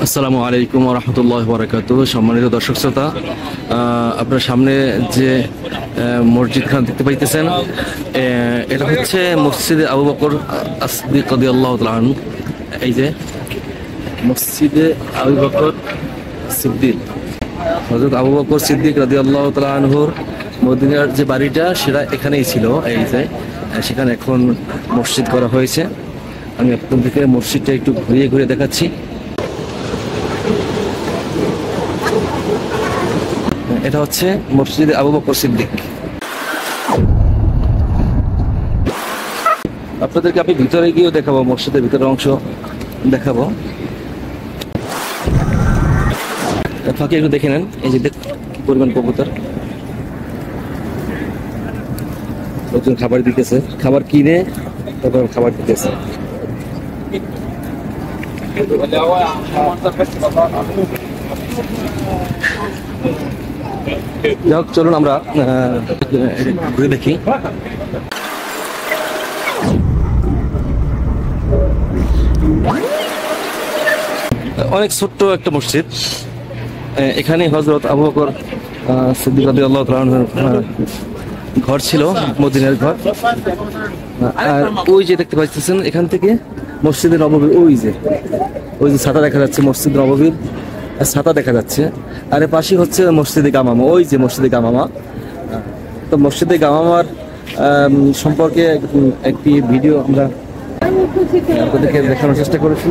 আসসালামু আলাইকুম ওয়া রাহমাতুল্লাহি ওয়া বারাকাতুহু। সম্মানিত দর্শক শ্রোতা, আপনার সামনে যে মসজিদখানা দেখতে পাইতেছেন, এটা হচ্ছে মসজিদে আবু বকর as-সিদ্দিক রাদিয়াল্লাহু তাআলা আনহু। এই যে মসজিদে আবু বকর সিদ্দিক, হযরত আবু বকর সিদ্দিক রাদিয়াল্লাহু তাআলা আনহুর মদিনার যে বাড়িটা সেটা এখানেই ছিল। এই যে সেখানে এখন মসজিদ করা হয়েছে। আমি আপনাদেরকে মসজিদটা একটু ঘুরিয়ে ঘুরিয়ে দেখাচ্ছি। এটা হচ্ছে মসজিদে আবু বকর সিদ্দিক। আপনাদেরকে আমি ভিতরে গিয়েও দেখাবো, মসজিদের ভিতরের অংশ দেখাবো। ফাঁকে একটু দেখে নেন, এই যে কি পরিমাণ কবুতর, লোকজন খাবার দিতেছে, খাবার কিনে তারপর খাবার দিতেছে। যাই হোক, চলুন আমরা ঘুরে দেখি। অনেক ছোট্ট একটা মসজিদ। এখানে হযরত আবু বকর সিদ্দিক রাদিয়াল্লাহু তাআলা আনহুর ঘর ছিল, মদিনার ঘর। আর ওই যে দেখতে পাচ্ছেন এখান থেকে মসজিদে নববী, ওই যে ছাতা দেখা যাচ্ছে, মসজিদ নববীর ছাতা দেখা যাচ্ছে। আর এর পাশে হচ্ছে মসজিদে গামামা, ওই যে মসজিদে গামামা। তো মসজিদে গামামার সম্পর্কে একটি ভিডিও আমরা আপনাদেরকে দেখানোর চেষ্টা করেছি।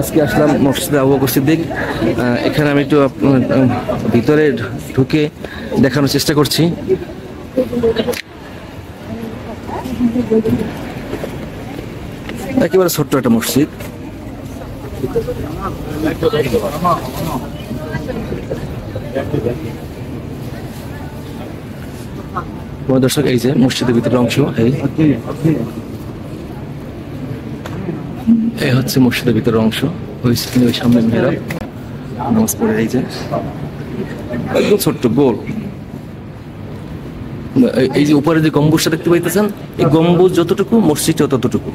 আজকে আসলাম মসজিদে আবু বকর সিদ্দিক। এখানে আমি একটু ভিতরে ঢুকে দেখানোর চেষ্টা করছি। একেবারে ছোট্ট একটা মসজিদ। দর্শক, এই যে মসজিদের ভিতরের অংশ, এই হচ্ছে মসজিদের ভিতরের অংশ। ওই সামনে মেয়েরা নামাজ পড়ে, এই যে একদম ছোট্ট গোল। এই যে উপরে যে গম্বুজটা দেখতে পাইতেছেন, এই গম্বুজ যতটুকু মসজিদটা ততটুকু।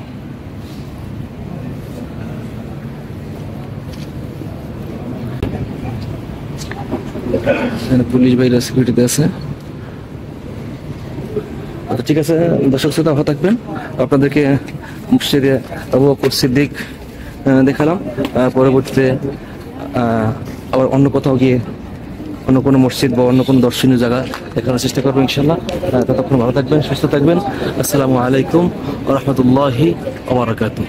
পুলিশ বাইরে সিকিউরিটিতে আছে। আচ্ছা, ঠিক আছে দর্শক শ্রোতা, ভালো থাকবেন। আপনাদেরকে মসজিদে আবু বকর সিদ্দিক দেখালাম। পরবর্তীতে আবার অন্য কোথাও গিয়ে অন্য কোনো মসজিদ বা অন্য কোনো দর্শনীয় জায়গা দেখানোর চেষ্টা করবো ইনশাল্লাহ। ততক্ষণ ভালো থাকবেন, সুস্থ থাকবেন। আসসালামু আলাইকুম ওয়া রাহমাতুল্লাহি ওয়া বারাকাতুহু।